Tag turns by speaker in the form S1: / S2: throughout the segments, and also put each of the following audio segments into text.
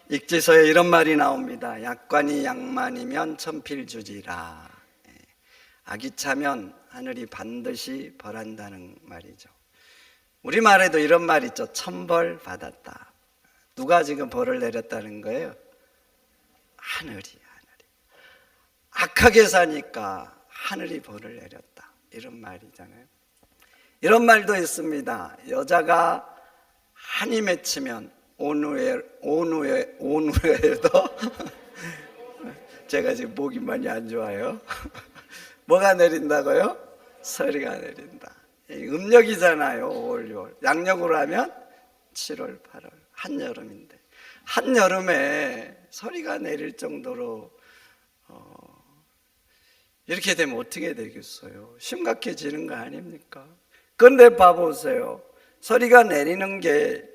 S1: 익지서에 이런 말이 나옵니다. 약관이 양만이면 천필주지라. 악이 차면 하늘이 반드시 벌한다는 말이죠. 우리말에도 이런 말 있죠. 천벌 받았다. 누가 지금 벌을 내렸다는 거예요? 하늘이. 악하게 사니까 하늘이 벌을 내렸다, 이런 말이잖아요. 이런 말도 있습니다. 여자가 한이 맺히면 온후에도 제가 지금 목이 많이 안 좋아요. 뭐가 내린다고요? 서리가 내린다. 음력이잖아요. 5월, 6월. 양력으로 하면 7월, 8월. 한여름인데, 한여름에 서리가 내릴 정도로 이렇게 되면 어떻게 되겠어요? 심각해지는 거 아닙니까? 그런데 봐보세요. 서리가 내리는 게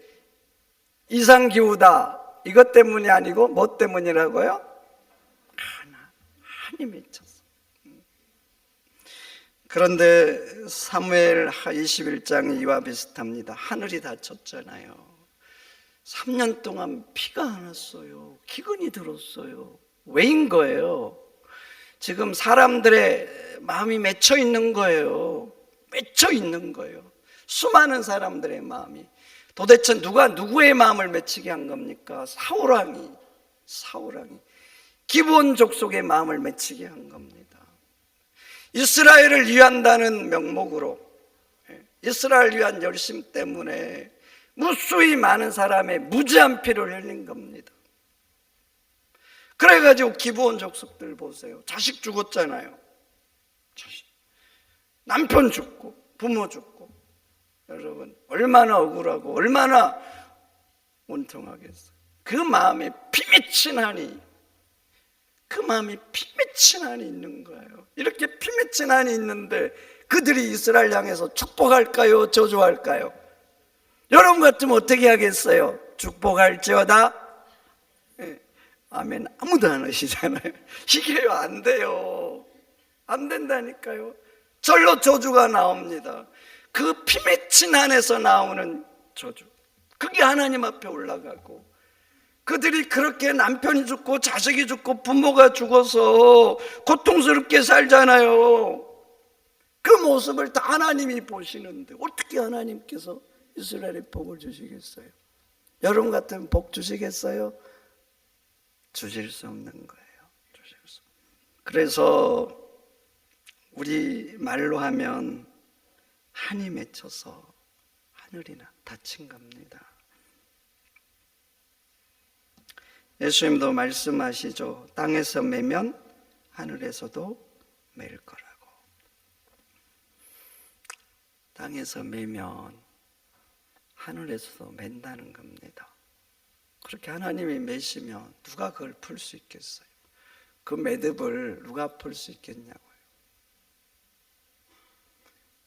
S1: 이상기후다, 이것 때문이 아니고 뭐 때문이라고요? 한이 맺혔어. 그런데 사무엘 21장 이와 비슷합니다. 하늘이 닫혔잖아요. 3년 동안 비가 안 왔어요. 기근이 들었어요. 왜인 거예요? 지금 사람들의 마음이 맺혀 있는 거예요. 맺혀 있는 거예요. 수많은 사람들의 마음이. 도대체 누가 누구의 마음을 맺히게 한 겁니까? 사울왕이 기브온 족속의 마음을 맺히게 한 겁니다. 이스라엘을 위한다는 명목으로, 이스라엘을 위한 열심 때문에 무수히 많은 사람의 무지한 피를 흘린 겁니다. 그래가지고 기브온 족속들 보세요. 자식 죽었잖아요. 남편 죽고 부모 죽고. 여러분, 얼마나 억울하고 얼마나 원통하겠어요. 그 마음에 피맺힌 한이, 있는 거예요. 이렇게 피맺힌 한이 있는데 그들이 이스라엘 향해서 축복할까요? 저주할까요? 여러분 같으면 어떻게 하겠어요? 축복할지어다. 아멘. 아무도 안 하시잖아요. 이게 안 돼요. 안 된다니까요. 절로 저주가 나옵니다. 그 피맺힌 안에서 나오는 저주, 그게 하나님 앞에 올라가고, 그들이 그렇게 남편이 죽고 자식이 죽고 부모가 죽어서 고통스럽게 살잖아요. 그 모습을 다 하나님이 보시는데 어떻게 하나님께서 이스라엘에 복을 주시겠어요? 여러분 같으면 복 주시겠어요? 주실 수 없는 거예요. 그래서 우리 말로 하면 한이 맺혀서 하늘이 닫힌 겁니다. 예수님도 말씀하시죠. 땅에서 매면 하늘에서도 맬 거라고. 땅에서 매면 하늘에서도 맨다는 겁니다. 그렇게 하나님이 매시면 누가 그걸 풀 수 있겠어요? 그 매듭을 누가 풀 수 있겠냐고요.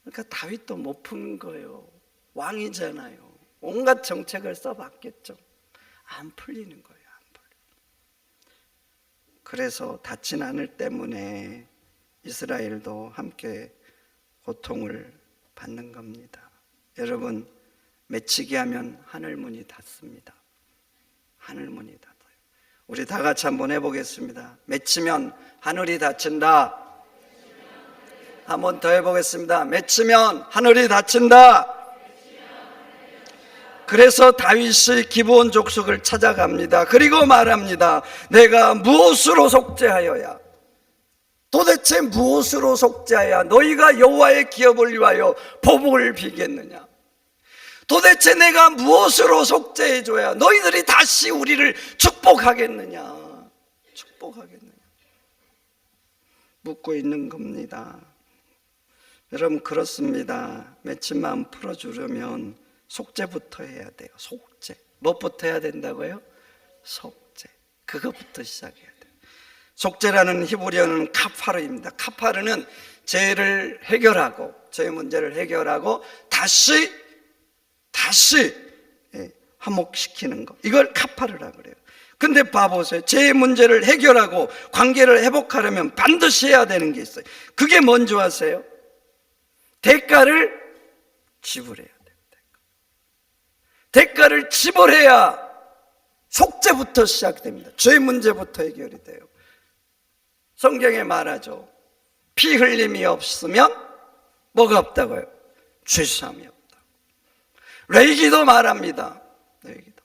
S1: 그러니까 다윗도 못 푸는 거예요. 왕이잖아요. 온갖 정책을 써봤겠죠. 안 풀리는 거예요. 안 풀려. 그래서 닫힌 하늘 때문에 이스라엘도 함께 고통을 받는 겁니다. 여러분, 맺히게 하면 하늘문이 닫습니다. 하늘문이 닫아요. 우리 다 같이 한번 해보겠습니다. 맺히면 하늘이 닫힌다. 한번 더 해보겠습니다. 맺히면 하늘이 닫힌다. 그래서 다윗이 기브온 족속을 찾아갑니다. 그리고 말합니다. 내가 무엇으로 속죄하여야, 도대체 무엇으로 속죄하여 너희가 여호와의 기업을 위하여 보복을 비겠느냐? 도대체 내가 무엇으로 속죄해줘야 너희들이 다시 우리를 축복하겠느냐? 묻고 있는 겁니다. 여러분, 그렇습니다. 맺힌 마음 풀어주려면 속죄부터 해야 돼요. 속죄. 무엇부터 해야 된다고요? 속죄. 그것부터 시작해야 돼요. 속죄라는 히브리어는 카파르입니다. 카파르는 죄를 해결하고, 죄의 문제를 해결하고 다시 화목시키는 거, 이걸 카파르라고 그래요. 근데 봐보세요. 죄의 문제를 해결하고 관계를 회복하려면 반드시 해야 되는 게 있어요. 그게 뭔지 아세요? 대가를 지불해야 돼요. 대가를 지불해야 속죄부터 시작됩니다. 죄 문제부터 해결이 돼요. 성경에 말하죠. 피 흘림이 없으면 뭐가 없다고요? 죄사함이 없다. 레위기도 말합니다. 레위기도.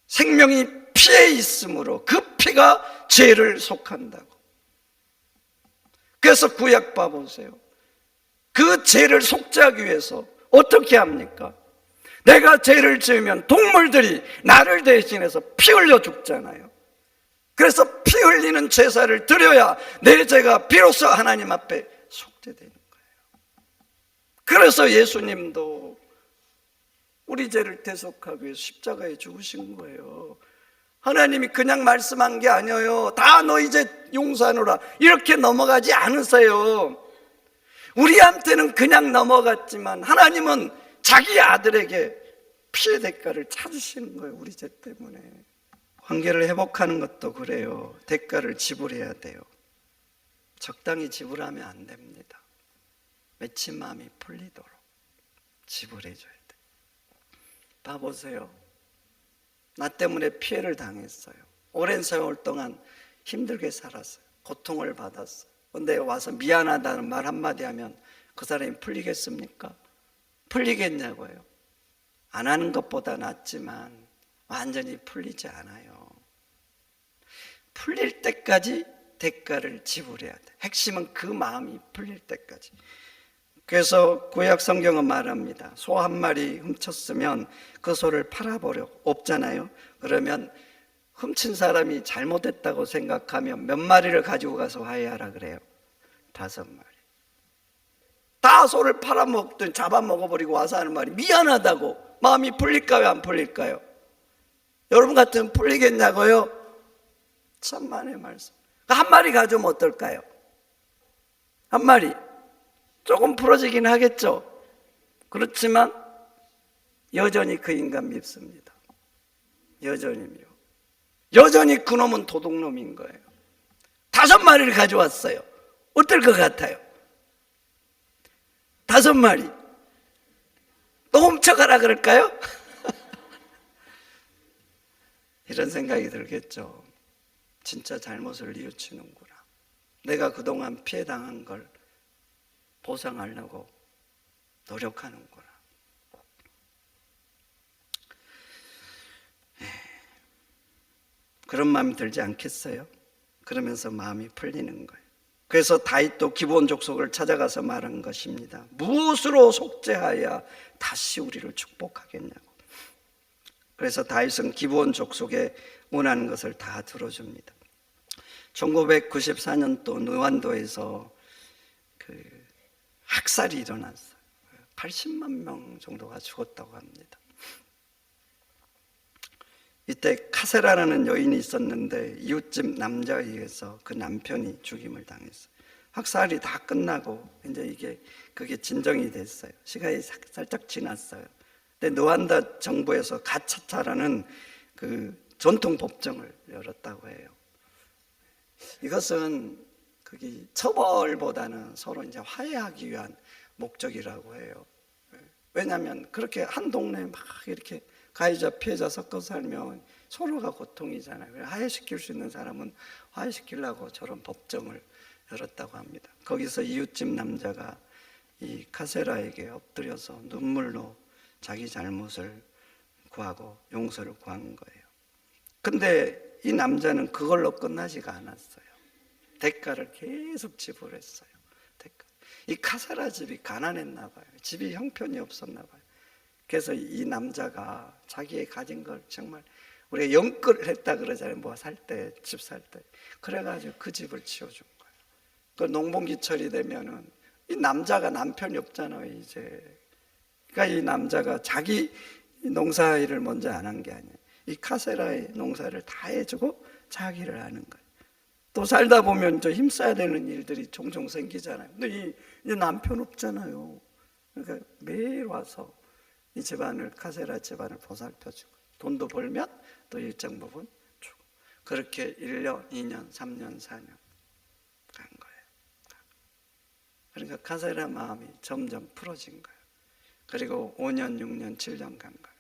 S1: 생명이 피에 있으므로 그 피가 죄를 속한다고. 그래서 구약 봐보세요. 그 죄를 속죄하기 위해서 어떻게 합니까? 내가 죄를 지으면 동물들이 나를 대신해서 피 흘려 죽잖아요. 그래서 피 흘리는 제사를 드려야 내 죄가 비로소 하나님 앞에 속죄되는 거예요. 그래서 예수님도 우리 죄를 대속하기 위해서 십자가에 죽으신 거예요. 하나님이 그냥 말씀한 게 아니에요. 다 너희 죄 용서하노라 이렇게 넘어가지 않으세요. 우리한테는 그냥 넘어갔지만 하나님은 자기 아들에게 피의 대가를 찾으시는 거예요. 우리 죄 때문에. 관계를 회복하는 것도 그래요. 대가를 지불해야 돼요. 적당히 지불하면 안 됩니다. 맺힌 마음이 풀리도록 지불해줘야 돼요. 봐보세요. 나 때문에 피해를 당했어요. 오랜 세월 동안 힘들게 살았어요. 고통을 받았어요. 근데 와서 미안하다는 말 한마디 하면 그 사람이 풀리겠습니까? 풀리겠냐고요. 안 하는 것보다 낫지만 완전히 풀리지 않아요. 풀릴 때까지 대가를 지불해야 돼. 핵심은 그 마음이 풀릴 때까지. 그래서 구약 성경은 말합니다. 소 한 마리 훔쳤으면 그 소를 팔아버려. 없잖아요. 그러면 훔친 사람이 잘못했다고 생각하면 몇 마리를 가지고 가서 화해하라 그래요? 5마리. 다 소를 팔아먹든 잡아먹어버리고 와서 하는 말이 미안하다고. 마음이 풀릴까요? 안 풀릴까요? 여러분 같으면 풀리겠냐고요? 천만의 말씀. 한 마리 가져오면 어떨까요? 한 마리 조금 풀어지긴 하겠죠. 그렇지만 여전히 그 인간 밉습니다. 여전히요. 여전히 그놈은 도둑놈인 거예요. 5마리를 가져왔어요. 어떨 것 같아요? 5마리 또 훔쳐가라 그럴까요? 이런 생각이 들겠죠. 진짜 잘못을 뉘우치는구나. 내가 그동안 피해당한 걸 보상하려고 노력하는구나. 그런 마음이 들지 않겠어요? 그러면서 마음이 풀리는 거예요. 그래서 다윗도 기브온 족속을 찾아가서 말한 것입니다. 무엇으로 속죄하여 다시 우리를 축복하겠냐고. 그래서 다윗은 기브온 족속에 원하는 것을 다 들어줍니다. 1994년도 노안도에서 그 학살이 일어났어요. 80만 명 정도가 죽었다고 합니다. 이때 카세라라는 여인이 있었는데 이웃집 남자에 의해서 그 남편이 죽임을 당했어요. 학살이 다 끝나고 이제 그게 진정이 됐어요. 시간이 살짝 지났어요. 근데 노안다 정부에서 가차차라는 그 전통 법정을 열었다고 해요. 이것은 그게 처벌보다는 서로 이제 화해하기 위한 목적이라고 해요. 왜냐하면 그렇게 한 동네에 막 이렇게 가해자 피해자 섞어 살면 서로가 고통이잖아요. 화해시킬 수 있는 사람은 화해시키려고 저런 법정을 열었다고 합니다. 거기서 이웃집 남자가 이 카세라에게 엎드려서 눈물로 자기 잘못을 구하고 용서를 구한 거예요. 근데 이 남자는 그걸로 끝나지가 않았어요. 대가를 계속 지불했어요. 이 카세라 집이 가난했나 봐요. 집이 형편이 없었나 봐요. 그래서 이 남자가 자기의 가진 걸 정말 우리가 영끌을 했다 그러잖아요. 뭐 살 때, 집 살 때. 그래가지고 그 집을 지어준 거예요. 그 농번기철이 되면은 이 남자가 남편이 없잖아요, 이제. 그러니까 이 남자가 자기 농사일을 먼저 안 한 게 아니에요. 이 카세라의 농사를 다 해주고 자기를 하는 거예요. 또 살다 보면 저 힘써야 되는 일들이 종종 생기잖아요. 근데 이 남편 없잖아요. 그러니까 매일 와서 이 집안을, 카세라 집안을 보살펴주고 돈도 벌면 또 일정 부분 주고 그렇게 1년, 2년, 3년, 4년 간 거예요. 그러니까 카세라 마음이 점점 풀어진 거예요. 그리고 5년, 6년, 7년 간 거예요.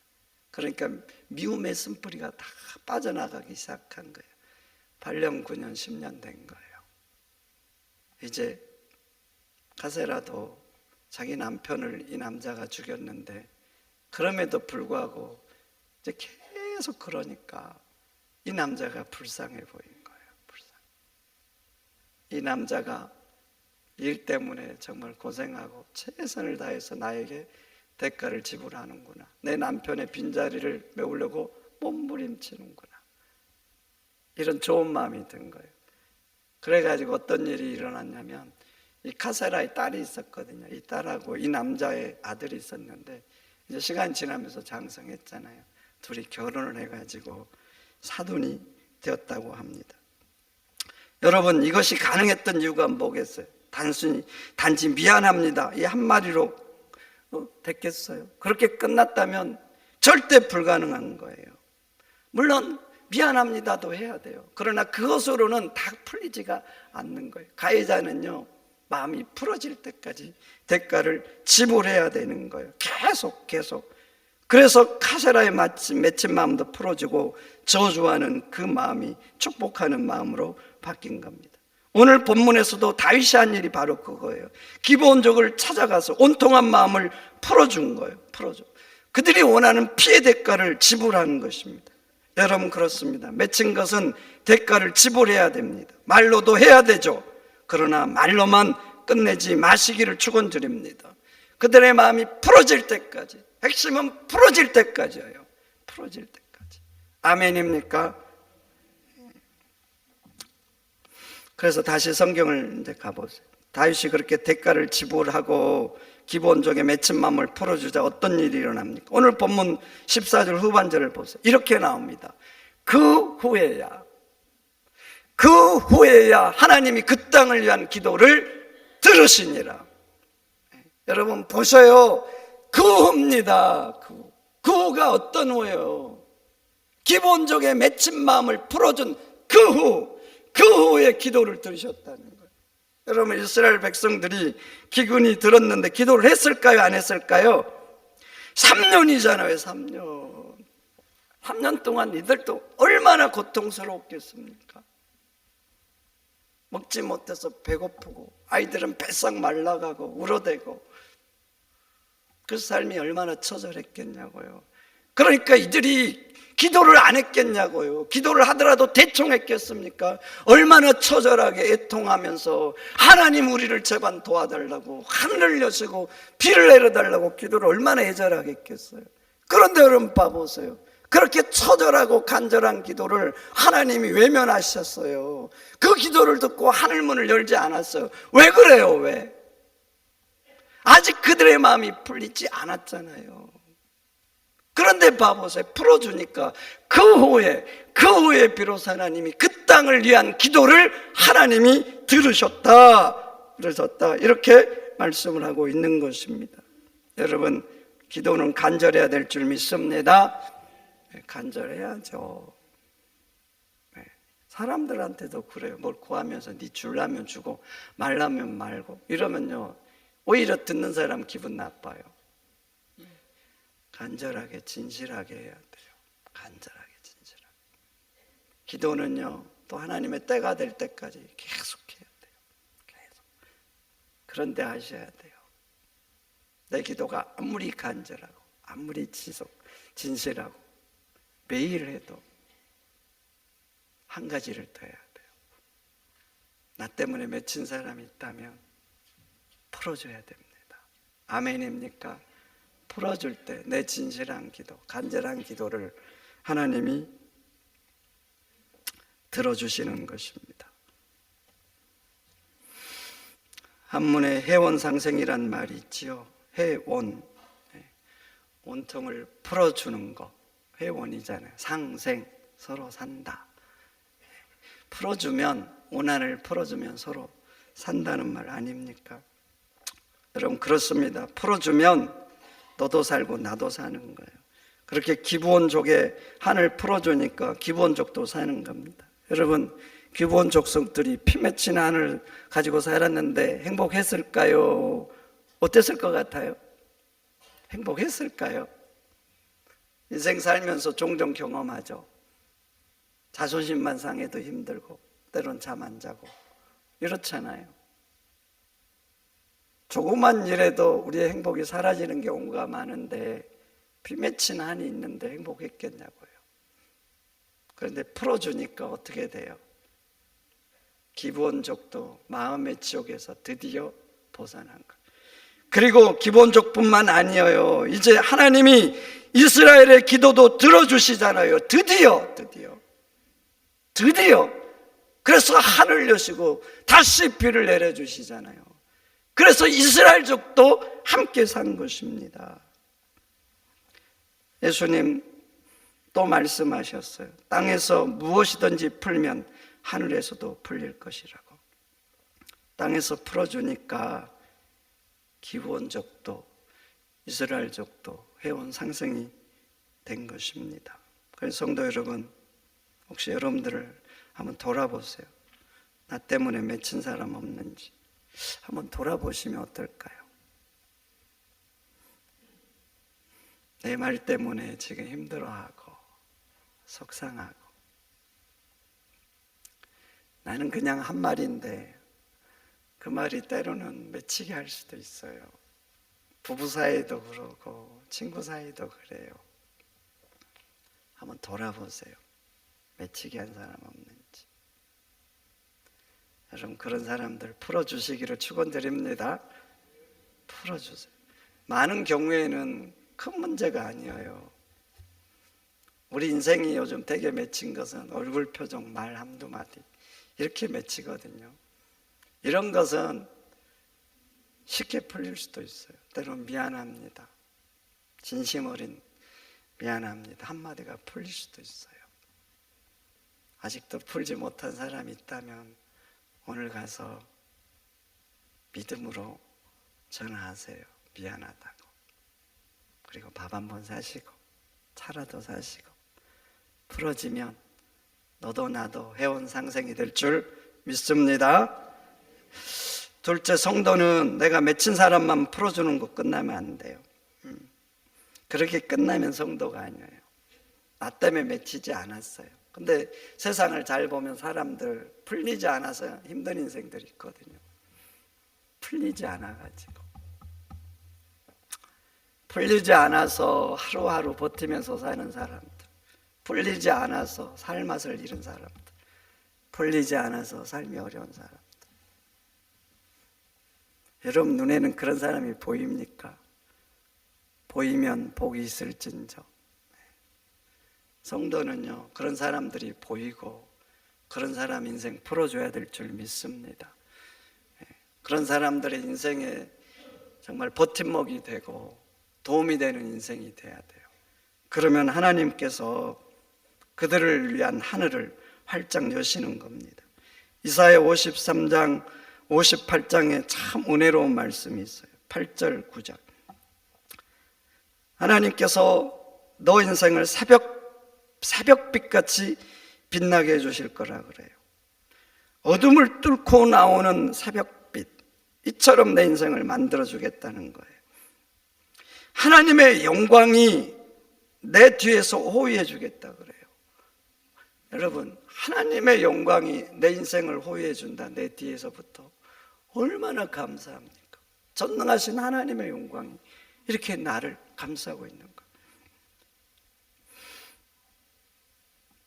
S1: 그러니까 미움의 쓴뿌리가 다 빠져나가기 시작한 거예요. 8년, 9년, 10년 된 거예요. 이제 가세라도 자기 남편을 이 남자가 죽였는데 그럼에도 불구하고 이제 계속 그러니까 이 남자가 불쌍해 보인 거예요. 이 남자가 일 때문에 정말 고생하고 최선을 다해서 나에게 대가를 지불하는구나. 내 남편의 빈자리를 메우려고 몸부림치는구나. 이런 좋은 마음이 든 거예요. 그래가지고 어떤 일이 일어났냐면 이 카세라의 딸이 있었거든요. 이 딸하고 이 남자의 아들이 있었는데 이제 시간이 지나면서 장성했잖아요. 둘이 결혼을 해가지고 사돈이 되었다고 합니다. 여러분, 이것이 가능했던 이유가 뭐겠어요? 단지 미안합니다 이 한마디로 됐겠어요? 그렇게 끝났다면 절대 불가능한 거예요. 물론 미안합니다도 해야 돼요. 그러나 그것으로는 다 풀리지가 않는 거예요. 가해자는요, 마음이 풀어질 때까지 대가를 지불해야 되는 거예요. 계속. 그래서 카세라의 맺힌 마음도 풀어주고 저주하는 그 마음이 축복하는 마음으로 바뀐 겁니다. 오늘 본문에서도 다윗이 한 일이 바로 그거예요. 기브온족을 찾아가서 온통한 마음을 풀어준 거예요. 그들이 원하는 피해 대가를 지불하는 것입니다. 여러분, 그렇습니다. 맺힌 것은 대가를 지불해야 됩니다. 말로도 해야 되죠. 그러나 말로만 끝내지 마시기를 축원드립니다. 그들의 마음이 풀어질 때까지, 핵심은 풀어질 때까지예요. 풀어질 때까지. 아멘입니까? 그래서 다시 성경을 이제 가보세요. 다윗이 그렇게 대가를 지불하고 기본적인 맺힌 마음을 풀어주자 어떤 일이 일어납니까? 오늘 본문 14절 후반절을 보세요. 이렇게 나옵니다. 그 후에야 하나님이 그 땅을 위한 기도를 들으시니라. 여러분 보셔요. 그 후입니다. 그 후가 어떤 후예요? 기본적인 맺힌 마음을 풀어준 그 후에 기도를 들으셨다는 거예요. 여러분, 이스라엘 백성들이 기근이 들었는데 기도를 했을까요? 안 했을까요? 3년이잖아요. 3년 동안 이들도 얼마나 고통스러웠겠습니까? 먹지 못해서 배고프고 아이들은 배싹 말라가고 울어대고 그 삶이 얼마나 처절했겠냐고요. 그러니까 이들이 기도를 안 했겠냐고요. 기도를 하더라도 대충 했겠습니까? 얼마나 처절하게 애통하면서 하나님 우리를 제발 도와달라고 하늘을 여시고 비를 내려달라고 기도를 얼마나 애절하게 했겠어요. 그런데 여러분 봐보세요. 그렇게 처절하고 간절한 기도를 하나님이 외면하셨어요. 그 기도를 듣고 하늘문을 열지 않았어요. 왜 그래요? 왜? 아직 그들의 마음이 풀리지 않았잖아요. 그런데 봐보세요. 풀어주니까 그 후에 비로소 하나님이 그 땅을 위한 기도를 하나님이 들으셨다 이렇게 말씀을 하고 있는 것입니다. 여러분, 기도는 간절해야 될 줄 믿습니다. 간절해야죠. 사람들한테도 그래요. 뭘 구하면서 네 줄라면 주고 말라면 말고 이러면요, 오히려 듣는 사람 기분 나빠요. 간절하게 진실하게 해야 돼요. 간절하게 진실하게. 기도는요, 또 하나님의 때가 될 때까지 계속 해야 돼요. 계속. 그런데 하셔야 돼요. 내 기도가 아무리 간절하고 아무리 진실하고 매일 해도 한 가지를 더 해야 돼요. 나 때문에 맺힌 사람이 있다면 풀어줘야 됩니다. 아멘입니까? 풀어줄 때 내 진실한 기도, 간절한 기도를 하나님이 들어주시는 것입니다. 한문에 해원상생이란 말이 있지요. 해원, 온통을 풀어주는 거, 해원이잖아요. 상생, 서로 산다. 풀어주면, 원한을 풀어주면 서로 산다는 말 아닙니까? 여러분, 그렇습니다. 풀어주면 너도 살고 나도 사는 거예요. 그렇게 기브온족의 한을 풀어주니까 기브온족도 사는 겁니다. 여러분, 기브온 족속들이 피 맺힌 한을 가지고 살았는데 행복했을까요? 어땠을 것 같아요? 행복했을까요? 인생 살면서 종종 경험하죠. 자존심만 상해도 힘들고 때론 잠 안 자고 이렇잖아요. 조그만 일에도 우리의 행복이 사라지는 경우가 많은데 피 맺힌 한이 있는데 행복했겠냐고요. 그런데 풀어주니까 어떻게 돼요? 기본적도 마음의 지옥에서 드디어 벗어난 것. 그리고 기본적뿐만 아니에요. 이제 하나님이 이스라엘의 기도도 들어주시잖아요. 드디어. 그래서 하늘 여시고 다시 비를 내려주시잖아요. 그래서 이스라엘족도 함께 산 것입니다. 예수님 또 말씀하셨어요. 땅에서 무엇이든지 풀면 하늘에서도 풀릴 것이라고. 땅에서 풀어주니까 기본적도 이스라엘족도 회원 상생이 된 것입니다. 그래서 성도 여러분, 혹시 여러분들을 한번 돌아보세요. 나 때문에 맺힌 사람 없는지 한번 돌아보시면 어떨까요? 내 말 때문에 지금 힘들어하고 속상하고, 나는 그냥 한 말인데 그 말이 때로는 맺히게 할 수도 있어요. 부부 사이도 그러고 친구 사이도 그래요. 한번 돌아보세요. 맺히게 한 사람 없는지. 여러분, 그런 사람들 풀어주시기를 축원드립니다. 풀어주세요. 많은 경우에는 큰 문제가 아니에요. 우리 인생이 요즘 되게 맺힌 것은 얼굴 표정, 말 한두 마디 이렇게 맺히거든요. 이런 것은 쉽게 풀릴 수도 있어요. 때로는 미안합니다, 진심 어린 미안합니다 한마디가 풀릴 수도 있어요. 아직도 풀지 못한 사람이 있다면 오늘 가서 믿음으로 전화하세요. 미안하다고. 그리고 밥 한번 사시고 차라도 사시고, 풀어지면 너도 나도 회원 상생이 될 줄 믿습니다. 둘째, 성도는 내가 맺힌 사람만 풀어주는 거 끝나면 안 돼요. 그렇게 끝나면 성도가 아니에요. 나 때문에 맺히지 않았어요. 근데 세상을 잘 보면 사람들 풀리지 않아서 힘든 인생들이 있거든요. 풀리지 않아가지고, 풀리지 않아서 하루하루 버티면서 사는 사람들, 풀리지 않아서 살 맛을 잃은 사람들, 풀리지 않아서 삶이 어려운 사람들. 여러분 눈에는 그런 사람이 보입니까? 보이면 복이 있을진저. 성도는요, 그런 사람들이 보이고 그런 사람 인생 풀어줘야 될 줄 믿습니다. 그런 사람들의 인생에 정말 버팀목이 되고 도움이 되는 인생이 돼야 돼요. 그러면 하나님께서 그들을 위한 하늘을 활짝 여시는 겁니다. 이사야 53장 58장에 참 은혜로운 말씀이 있어요. 8절 9절. 하나님께서 너 인생을 새벽빛같이 빛나게 해주실 거라 그래요. 어둠을 뚫고 나오는 새벽빛, 이처럼 내 인생을 만들어주겠다는 거예요. 하나님의 영광이 내 뒤에서 호위해 주겠다 그래요. 여러분, 하나님의 영광이 내 인생을 호위해 준다, 내 뒤에서부터. 얼마나 감사합니까? 전능하신 하나님의 영광이 이렇게 나를 감싸고 있는 것.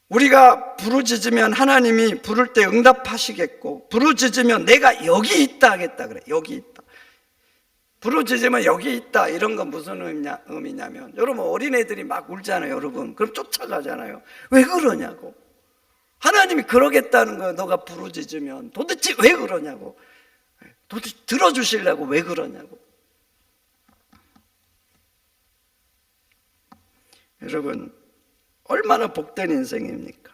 S1: 우리가 부르짖으면 하나님이 부를 때 응답하시겠고, 부르짖으면 내가 여기 있다 하겠다 그래. 여기 있다. 부르짖으면 여기 있다. 이런 건 무슨 의미냐면, 여러분 어린애들이 막 울잖아요. 여러분 그럼 쫓아가잖아요. 왜 그러냐고. 하나님이 그러겠다는 거예요. 너가 부르짖으면. 도대체 왜 그러냐고. 도대체 들어주시려고 왜 그러냐고. 여러분, 얼마나 복된 인생입니까?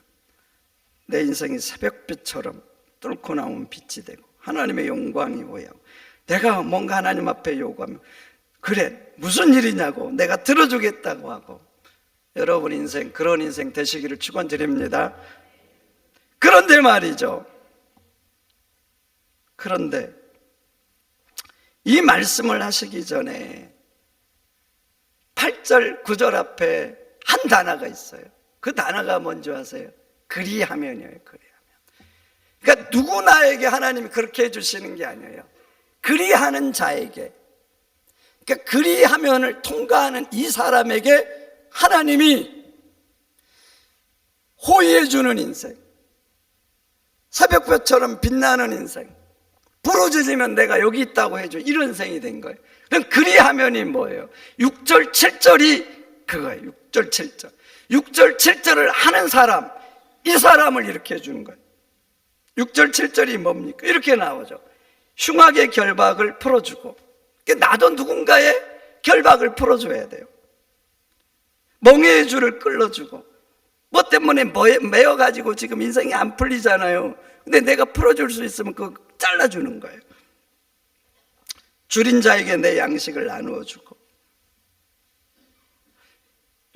S1: 내 인생이 새벽빛처럼 뚫고 나온 빛이 되고 하나님의 영광이 보이고, 내가 뭔가 하나님 앞에 요구하면 그래 무슨 일이냐고 내가 들어주겠다고 하고, 여러분 인생 그런 인생 되시기를 축원드립니다. 그런데 말이죠, 그런데 이 말씀을 하시기 전에 8절 9절 앞에 한 단어가 있어요. 그 단어가 뭔지 아세요? 그리하면이에요. 그리하면. 그러니까 누구나에게 하나님이 그렇게 해주시는 게 아니에요. 그리하는 자에게, 그러니까 그리하면을 통과하는 이 사람에게 하나님이 호의해주는 인생, 새벽별처럼 빛나는 인생, 부러져지면 내가 여기 있다고 해줘, 이런 인생이 된 거예요. 그럼 그리하면이 뭐예요? 6절 7절이 그거예요. 6절 7절 6절 7절을 하는 사람, 이 사람을 이렇게 해주는 거예요. 6절 7절이 뭡니까? 이렇게 나오죠. 흉악의 결박을 풀어주고, 나도 누군가의 결박을 풀어줘야 돼요. 멍해의 줄을 끌어주고, 뭐 때문에 매여가지고 지금 인생이 안 풀리잖아요. 근데 내가 풀어줄 수 있으면 그거 잘라주는 거예요. 줄인 자에게 내 양식을 나누어 주고,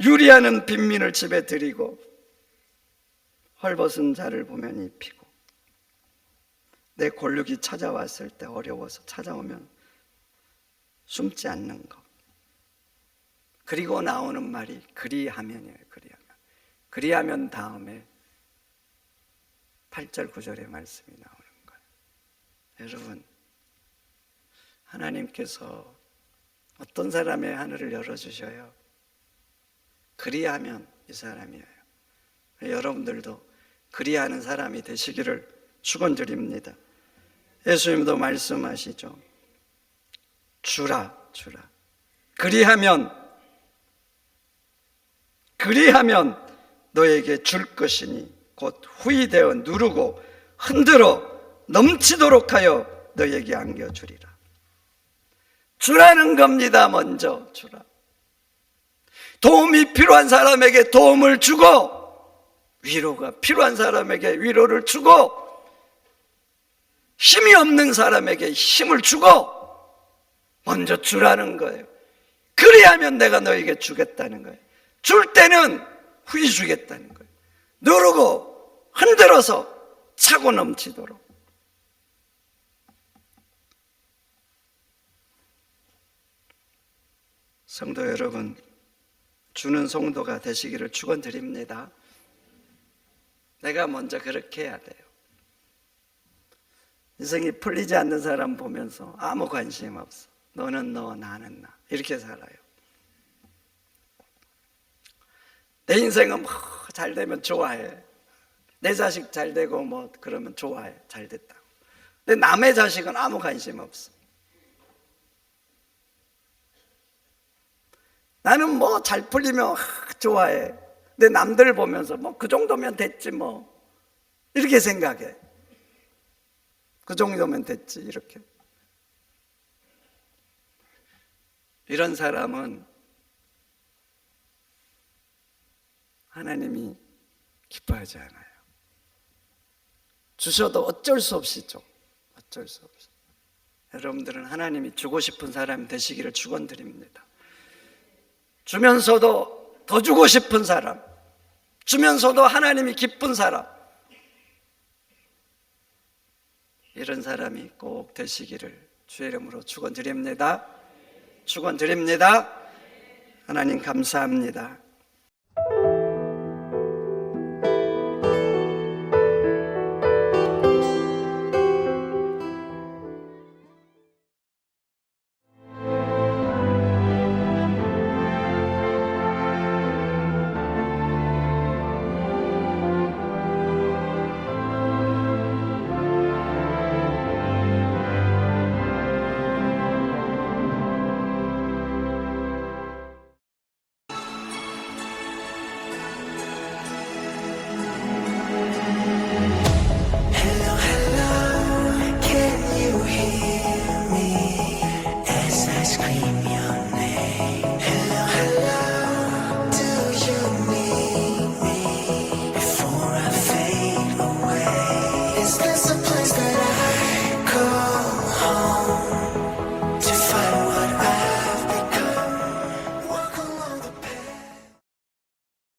S1: 유리하는 빈민을 집에 들이고, 헐벗은 자를 보면 입히고, 내 골육이 찾아왔을 때 어려워서 찾아오면 숨지 않는 것. 그리고 나오는 말이 그리하면이에요. 그리하면 다음에 8절 9절의 말씀이 나오는 거예요. 여러분, 하나님께서 어떤 사람의 하늘을 열어주셔요? 그리하면 이 사람이에요. 여러분들도 그리하는 사람이 되시기를 축원드립니다. 예수님도 말씀하시죠. 주라. 그리하면 너에게 줄 것이니 곧 후이되어 누르고 흔들어 넘치도록 하여 너에게 안겨주리라. 주라는 겁니다. 먼저 주라. 도움이 필요한 사람에게 도움을 주고, 위로가 필요한 사람에게 위로를 주고, 힘이 없는 사람에게 힘을 주고, 먼저 주라는 거예요. 그리하면 내가 너에게 주겠다는 거예요. 줄 때는 후히 주겠다는 거예요. 누르고 흔들어서 차고 넘치도록. 성도 여러분, 주는 성도가 되시기를 축원드립니다. 내가 먼저 그렇게 해야 돼요. 인생이 풀리지 않는 사람 보면서 아무 관심 없어. 너는 너, 나는 나. 이렇게 살아요. 내 인생은 뭐 잘 되면 좋아해. 내 자식 잘 되고 뭐 그러면 좋아해. 잘 됐다고. 근데 남의 자식은 아무 관심 없어. 나는 뭐 잘 풀리면 좋아해. 근데 남들 보면서 뭐 그 정도면 됐지 뭐 이렇게 생각해. 그 정도면 됐지 이렇게. 이런 사람은 하나님이 기뻐하지 않아요. 주셔도 어쩔 수 없이 줘. 어쩔 수 없이. 여러분들은 하나님이 주고 싶은 사람 되시기를 축원드립니다. 주면서도 더 주고 싶은 사람, 주면서도 하나님이 기쁜 사람, 이런 사람이 꼭 되시기를 주의 이름으로 축원드립니다. 축원드립니다. 하나님 감사합니다.